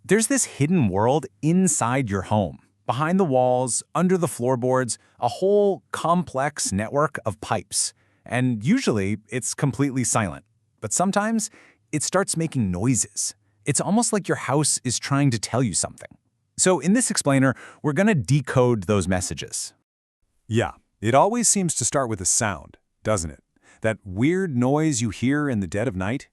There's this hidden world inside your home. Behind the walls, under the floorboards, a whole complex network of pipes. And usually, it's completely silent. But sometimes, it starts making noises. It's almost like your house is trying to tell you something. So in this explainer, we're going to decode those messages. Yeah, it always seems to start with a sound, doesn't it? That weird noise you hear in the dead of night.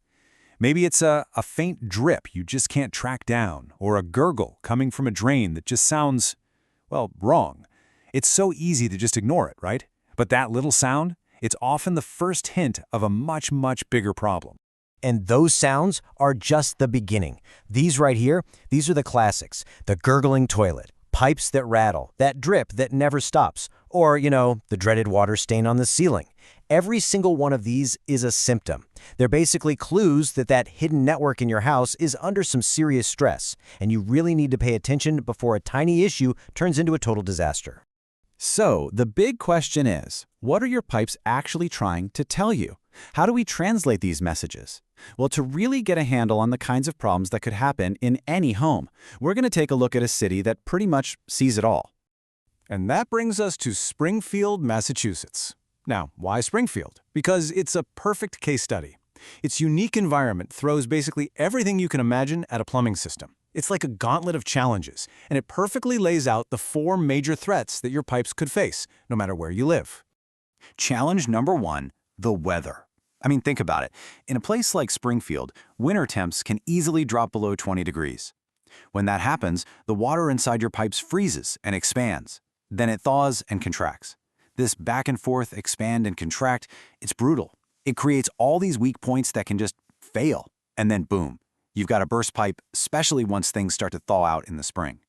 Maybe it's a faint drip you just can't track down, or a gurgle coming from a drain that just sounds, well, wrong. It's so easy to just ignore it, right? But that little sound, it's often the first hint of a much, much bigger problem. And those sounds are just the beginning. These right here, these are the classics. The gurgling toilet, pipes that rattle, that drip that never stops, or, the dreaded water stain on the ceiling. Every single one of these is a symptom. They're basically clues that hidden network in your house is under some serious stress, and you really need to pay attention before a tiny issue turns into a total disaster. So, the big question is, what are your pipes actually trying to tell you? How do we translate these messages? Well, to really get a handle on the kinds of problems that could happen in any home, we're going to take a look at a city that pretty much sees it all. And that brings us to Springfield, Massachusetts. Now, why Springfield? Because it's a perfect case study. Its unique environment throws basically everything you can imagine at a plumbing system. It's like a gauntlet of challenges, and it perfectly lays out the 4 major threats that your pipes could face, no matter where you live. Challenge number 1, the weather. I mean, think about it. In a place like Springfield, winter temps can easily drop below 20 degrees. When that happens, the water inside your pipes freezes and expands. Then it thaws and contracts. This back and forth, expand and contract, it's brutal. It creates all these weak points that can just fail. And then boom, you've got a burst pipe, especially once things start to thaw out in the spring.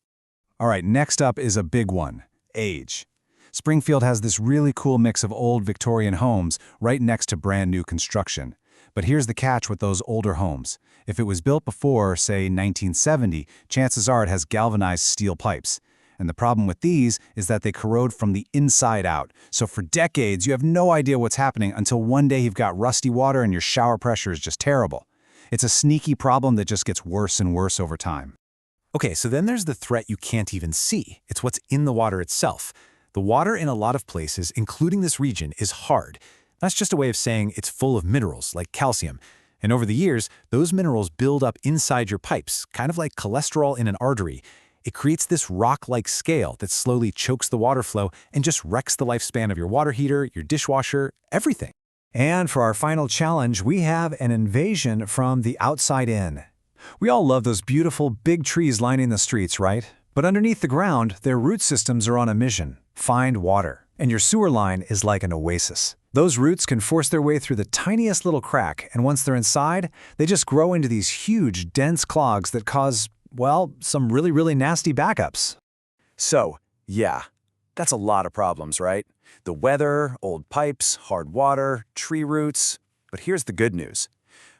All right, next up is a big one, age. Springfield has this really cool mix of old Victorian homes right next to brand new construction. But here's the catch with those older homes. If it was built before, say, 1970, chances are it has galvanized steel pipes. And the problem with these is that they corrode from the inside out. So for decades, you have no idea what's happening until one day you've got rusty water and your shower pressure is just terrible. It's a sneaky problem that just gets worse and worse over time. Okay, so then there's the threat you can't even see. It's what's in the water itself. The water in a lot of places, including this region, is hard. That's just a way of saying it's full of minerals, like calcium. And over the years, those minerals build up inside your pipes, kind of like cholesterol in an artery. It creates this rock-like scale that slowly chokes the water flow and just wrecks the lifespan of your water heater, your dishwasher, everything. And for our final challenge, we have an invasion from the outside in. We all love those beautiful big trees lining the streets, right? But underneath the ground, their root systems are on a mission: find water. And your sewer line is like an oasis. Those roots can force their way through the tiniest little crack, and once they're inside, they just grow into these huge, dense clogs that cause, well, some really, really nasty backups. So, yeah, that's a lot of problems, right? The weather, old pipes, hard water, tree roots. But here's the good news.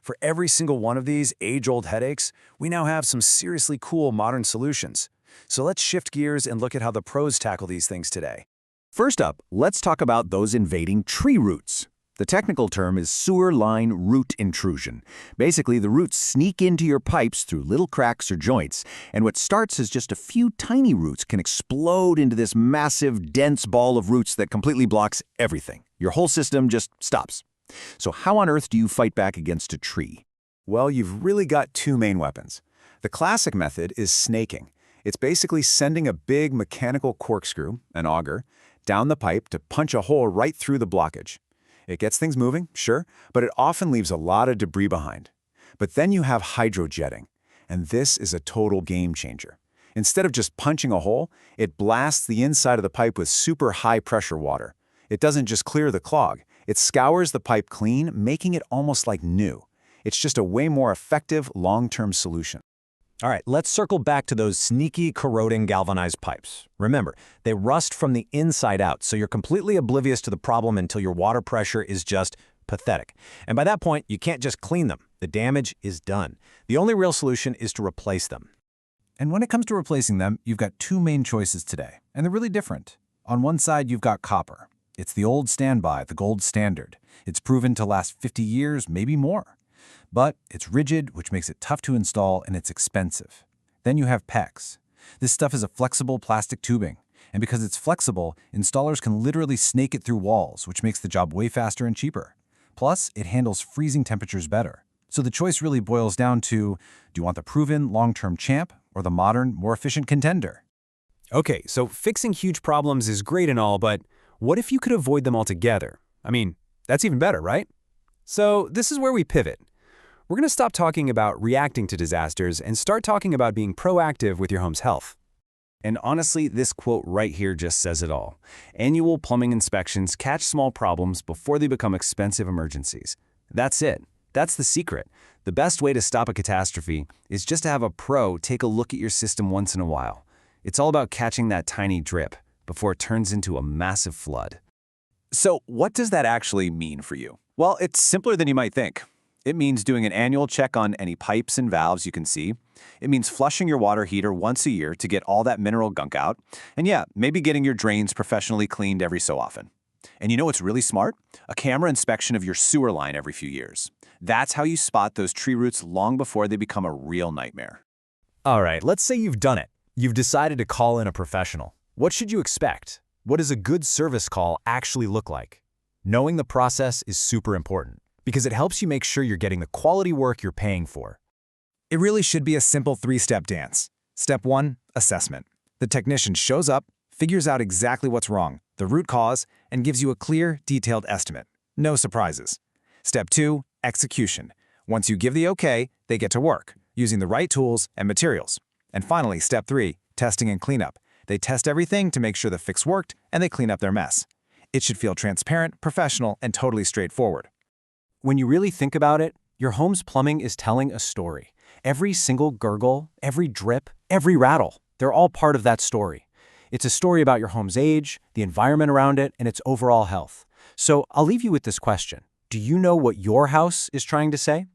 For every single one of these age-old headaches, we now have some seriously cool modern solutions. So let's shift gears and look at how the pros tackle these things today. First up, let's talk about those invading tree roots. The technical term is sewer line root intrusion. Basically, the roots sneak into your pipes through little cracks or joints, and what starts as just a few tiny roots can explode into this massive, dense ball of roots that completely blocks everything. Your whole system just stops. So how on earth do you fight back against a tree? Well, you've really got 2 main weapons. The classic method is snaking. It's basically sending a big mechanical corkscrew, an auger, down the pipe to punch a hole right through the blockage. It gets things moving, sure, but it often leaves a lot of debris behind. But then you have hydrojetting, and this is a total game changer. Instead of just punching a hole, it blasts the inside of the pipe with super high-pressure water. It doesn't just clear the clog, it scours the pipe clean, making it almost like new. It's just a way more effective, long-term solution. All right, let's circle back to those sneaky, corroding galvanized pipes. Remember, they rust from the inside out, so you're completely oblivious to the problem until your water pressure is just pathetic. And by that point, you can't just clean them. The damage is done. The only real solution is to replace them. And when it comes to replacing them, you've got 2 main choices today, and they're really different. On one side, you've got copper. It's the old standby, the gold standard. It's proven to last 50 years, maybe more. But it's rigid, which makes it tough to install, and it's expensive. Then you have PEX. This stuff is a flexible plastic tubing. And because it's flexible, installers can literally snake it through walls, which makes the job way faster and cheaper. Plus, it handles freezing temperatures better. So the choice really boils down to, do you want the proven long-term champ or the modern, more efficient contender? Okay, so fixing huge problems is great and all, but what if you could avoid them altogether? I mean, that's even better, right? So this is where we pivot. We're going to stop talking about reacting to disasters and start talking about being proactive with your home's health. And honestly, this quote right here just says it all. Annual plumbing inspections catch small problems before they become expensive emergencies. That's it. That's the secret. The best way to stop a catastrophe is just to have a pro take a look at your system once in a while. It's all about catching that tiny drip before it turns into a massive flood. So what does that actually mean for you? Well, it's simpler than you might think. It means doing an annual check on any pipes and valves you can see. It means flushing your water heater once a year to get all that mineral gunk out. And yeah, maybe getting your drains professionally cleaned every so often. And you know what's really smart? A camera inspection of your sewer line every few years. That's how you spot those tree roots long before they become a real nightmare. All right, let's say you've done it. You've decided to call in a professional. What should you expect? What does a good service call actually look like? Knowing the process is super important because it helps you make sure you're getting the quality work you're paying for. It really should be a simple three-step dance. Step 1, assessment. The technician shows up, figures out exactly what's wrong, the root cause, and gives you a clear, detailed estimate. No surprises. Step 2, execution. Once you give the okay, they get to work, using the right tools and materials. And finally, step 3, testing and cleanup. They test everything to make sure the fix worked, and they clean up their mess. It should feel transparent, professional, and totally straightforward. When you really think about it, your home's plumbing is telling a story. Every single gurgle, every drip, every rattle, they're all part of that story. It's a story about your home's age, the environment around it, and its overall health. So I'll leave you with this question. Do you know what your house is trying to say?